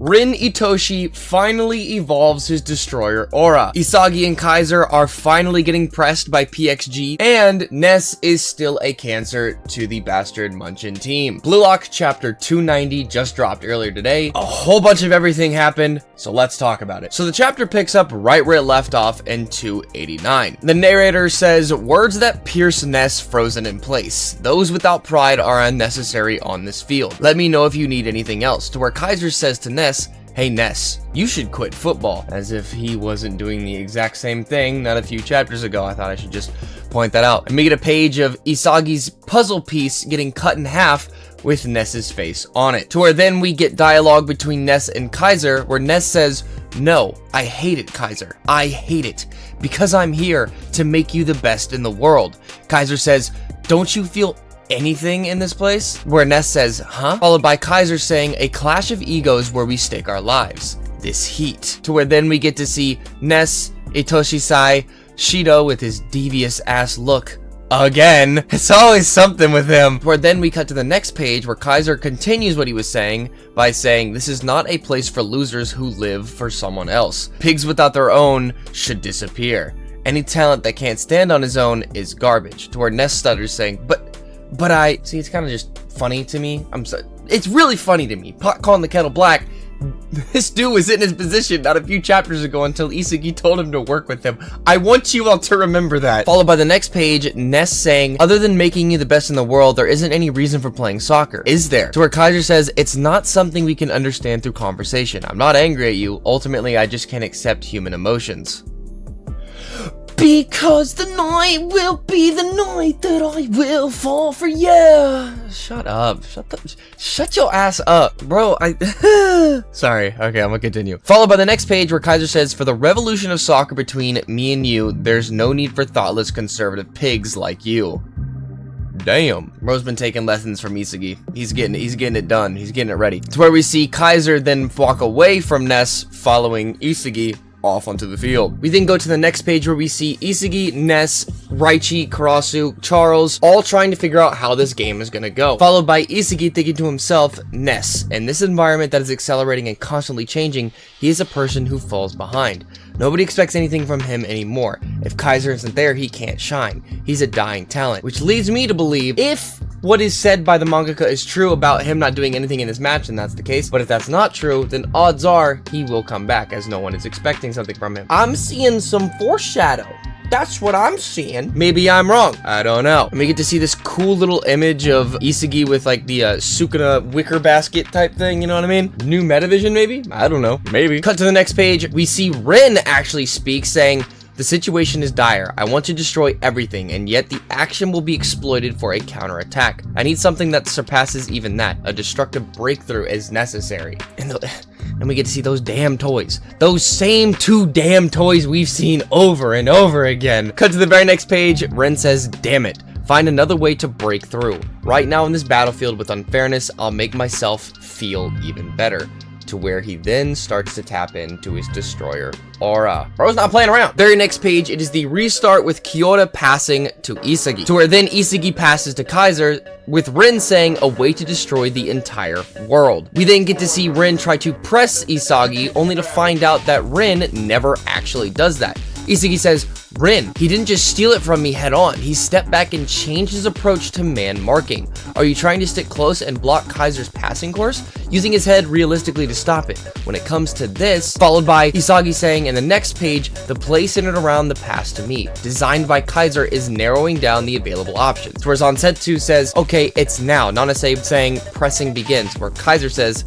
Rin Itoshi finally evolves his destroyer aura. Isagi and Kaiser are finally getting pressed by PXG, and Ness is still a cancer to the Bastard Munchin team. Blue Lock chapter 290 just dropped earlier today. A whole bunch of everything happened, so let's talk about it. So the chapter picks up right where it left off in 289. The narrator says, "Words that pierce Ness frozen in place. Those without pride are unnecessary on this field. Let me know if you need anything else," to where Kaiser says to Ness, "Hey Ness, you should quit football," as if he wasn't doing the exact same thing not a few chapters ago. I thought I should just point that out. And we get a page of Isagi's puzzle piece getting cut in half with Ness's face on it, to where then we get dialogue between Ness and Kaiser, where Ness says, "No, I hate it, Kaiser. I hate it, because I'm here to make you the best in the world." Kaiser says, "Don't you feel anything in this place?" Where Ness says, "Huh?" Followed by Kaiser saying, "A clash of egos where we stake our lives. This heat." To where then we get to see Ness, Itoshi-sai, Shido with his devious ass look. Again, it's always something with him. Where then we cut to the next page where Kaiser continues what he was saying by saying, "This is not a place for losers who live for someone else. Pigs without their own should disappear. Any talent that can't stand on his own is garbage." To where Ness stutters saying, But I see, it's kind of just funny to me. It's really funny to me. Pot calling the kettle black. This dude was in his position not a few chapters ago until Isagi told him to work with him. I want you all to remember that. Followed by the next page, Ness saying, "Other than making you the best in the world, there isn't any reason for playing soccer, is there?" To where Kaiser says, "It's not something we can understand through conversation. I'm not angry at you. Ultimately, I just can't accept human emotions. Because the night will be the night that I will fall for you." Shut up. Shut your ass up, bro. Sorry. Okay, I'm gonna continue. Followed by the next page where Kaiser says, "For the revolution of soccer between me and you, there's no need for thoughtless conservative pigs like you." Damn. Bro's been taking lessons from Isagi. He's getting it done. He's getting it ready. To where we see Kaiser then walk away from Ness following Isagi off onto the field. We then go to the next page where we see Isagi, Ness, Raichi, Karasu, Charles, all trying to figure out how this game is gonna go. Followed by Isagi thinking to himself, "Ness, in this environment that is accelerating and constantly changing, he is a person who falls behind. Nobody expects anything from him anymore. If Kaiser isn't there, he can't shine. He's a dying talent." Which leads me to believe, if what is said by the mangaka is true about him not doing anything in this match, then that's the case. But if that's not true, then odds are he will come back, as no one is expecting something from him. I'm seeing some foreshadow. That's what I'm seeing. Maybe I'm wrong. I don't know. And we get to see this cool little image of Isagi with like the Sukuna wicker basket type thing, you know what I mean? New Metavision maybe? I don't know. Maybe. Cut to the next page. We see Rin actually speak, saying, "The situation is dire. I want to destroy everything, and yet the action will be exploited for a counterattack. I need something that surpasses even that. A destructive breakthrough is necessary." And we get to see those damn toys. Those same two damn toys we've seen over and over again. Cut to the very next page. Ren says, "Damn it. Find another way to break through. Right now in this battlefield with unfairness, I'll make myself feel even better." To where he then starts to tap into his destroyer aura. Bro's not playing around. Very next page, it is the restart with Kyoto passing to Isagi. To where then Isagi passes to Kaiser, with Rin saying, "A way to destroy the entire world." We then get to see Rin try to press Isagi, only to find out that Rin never actually does that. Isagi says, "Rin, he didn't just steal it from me head on. He stepped back and changed his approach to man marking. Are you trying to stick close and block Kaiser's passing course? Using his head realistically to stop it. When it comes to this," followed by Isagi saying in the next page, "The play centered around the pass to me, designed by Kaiser, is narrowing down the available options." Whereas Onsetsu says, "Okay, it's now." Nanase saying, "Pressing begins," where Kaiser says,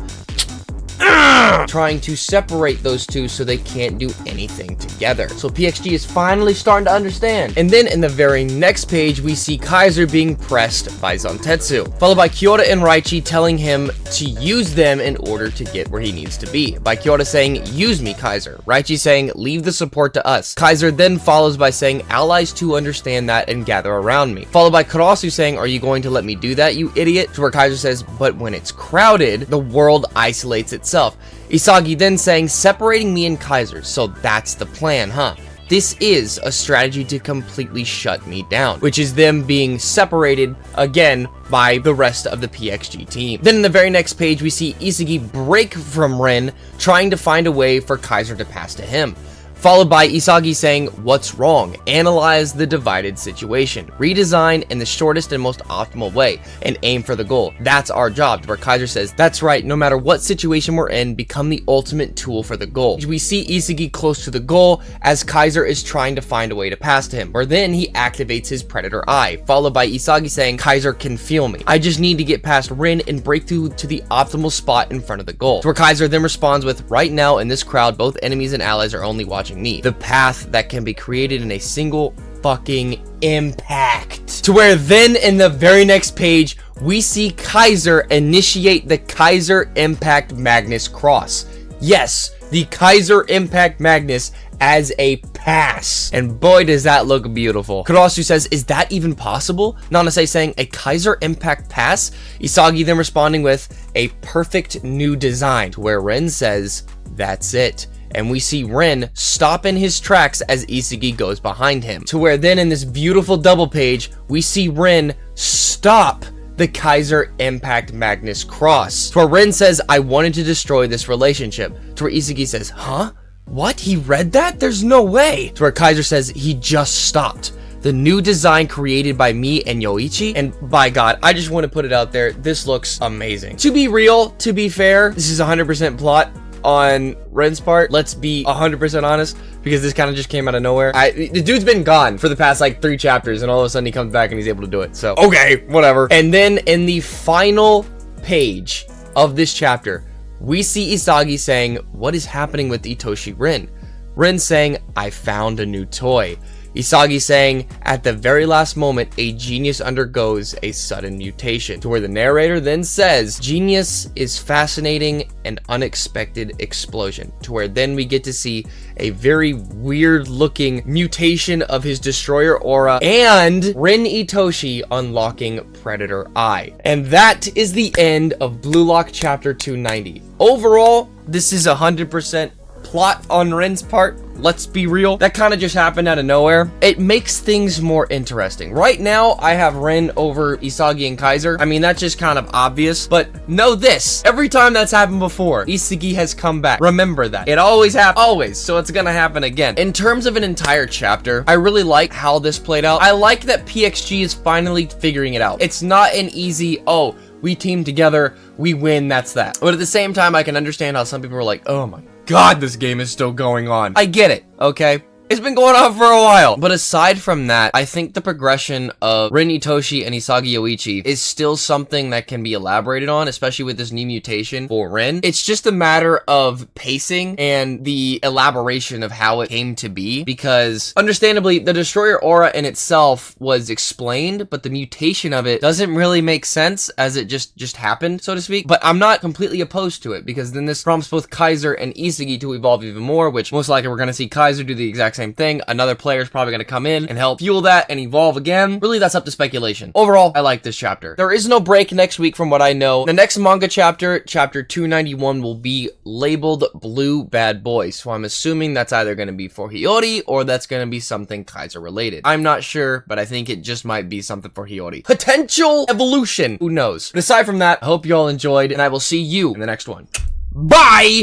trying to separate those two so they can't do anything together. So PXG is finally starting to understand. And then in the very next page, we see Kaiser being pressed by Zantetsu, followed by Kyoto and Raichi telling him to use them in order to get where he needs to be. By Kyoto saying, "Use me, Kaiser." Raichi saying, "Leave the support to us." Kaiser then follows by saying, "Allies too understand that and gather around me." Followed by Karasu saying, "Are you going to let me do that, you idiot?" To where Kaiser says, "But when it's crowded, the world isolates itself." Isagi then saying, "Separating me and Kaiser, so that's the plan, huh? this is a strategy to completely shut me down, which is them being separated again by the rest of the PXG team. Then in the very next page, we see Isagi break from Rin, trying to find a way for Kaiser to pass to him, followed by Isagi saying, "What's wrong? Analyze the divided situation. Redesign in the shortest and most optimal way, and aim for the goal. That's our job." Where Kaiser says, "That's right, no matter what situation we're in, become the ultimate tool for the goal." We see Isagi close to the goal as Kaiser is trying to find a way to pass to him, where then he activates his Predator Eye, followed by Isagi saying, "Kaiser can feel me. I just need to get past Rin and break through to the optimal spot in front of the goal." Where Kaiser then responds with, "Right now in this crowd, both enemies and allies are only watching me. The path that can be created in a single fucking impact." To where then in the very next page, we see Kaiser initiate the Kaiser Impact Magnus Cross. Yes, the Kaiser Impact Magnus as a pass. And boy, does that look beautiful. Kurasu says, "Is that even possible?" Nanase saying, "A Kaiser Impact Pass?" Isagi then responding with, "A perfect new design." To where Rin says, "That's it." And we see Rin stop in his tracks as Isagi goes behind him. To where then in this beautiful double page, we see Rin stop the Kaiser Impact Magnus Cross. To where Rin says, "I wanted to destroy this relationship." To where Isagi says, "Huh? What? He read that? There's no way." To where Kaiser says, "He just stopped. The new design created by me and Yoichi." And by God, I just want to put it out there, this looks amazing. To be real, to be fair, this is 100% plot on Ren's part. Let's be 100% honest, because this kind of just came out of nowhere. The dude's been gone for the past like 3 chapters, and all of a sudden he comes back and he's able to do it. So, okay, whatever. And then in the final page of this chapter, we see Isagi saying, "What is happening with Itoshi Rin?" Rin saying, "I found a new toy." Isagi saying, "At the very last moment, a genius undergoes a sudden mutation." To where the narrator then says, "Genius is fascinating and unexpected explosion." To where then we get to see a very weird looking mutation of his destroyer aura and Rin Itoshi unlocking Predator Eye. And that is the end of Blue Lock chapter 290. Overall, this is 100% plot on Rin's part. Let's be real, that kind of just happened out of nowhere. It makes things more interesting. Right now, I have Rin over Isagi and Kaiser. I mean, that's just kind of obvious, but know this. Every time that's happened before, Isagi has come back. Remember that. It always happens, always, so it's gonna happen again. In terms of an entire chapter, I really like how this played out. I like that PXG is finally figuring it out. It's not an easy, "Oh, we team together, we win, that's that." But at the same time, I can understand how some people are like, "Oh my God, this game is still going on." I get it, okay? It's been going on for a while. But aside from that, I think the progression of Rin Itoshi and Isagi Yoichi is still something that can be elaborated on, especially with this new mutation for Rin. It's just a matter of pacing and the elaboration of how it came to be, because understandably, the Destroyer aura in itself was explained, but the mutation of it doesn't really make sense as it just happened, so to speak. But I'm not completely opposed to it, because then this prompts both Kaiser and Isagi to evolve even more, which most likely we're going to see Kaiser do the exact same thing. Another player is probably going to come in and help fuel that and evolve again. Really, that's up to speculation. Overall, I like this chapter. There is no break next week from what I know. The next manga chapter, chapter 291, will be labeled Blue Bad Boy. So I'm assuming that's either going to be for Hiyori or that's going to be something Kaiser related. I'm not sure, but I think it just might be something for Hiyori. Potential evolution. Who knows? But aside from that, I hope you all enjoyed, and I will see you in the next one. Bye!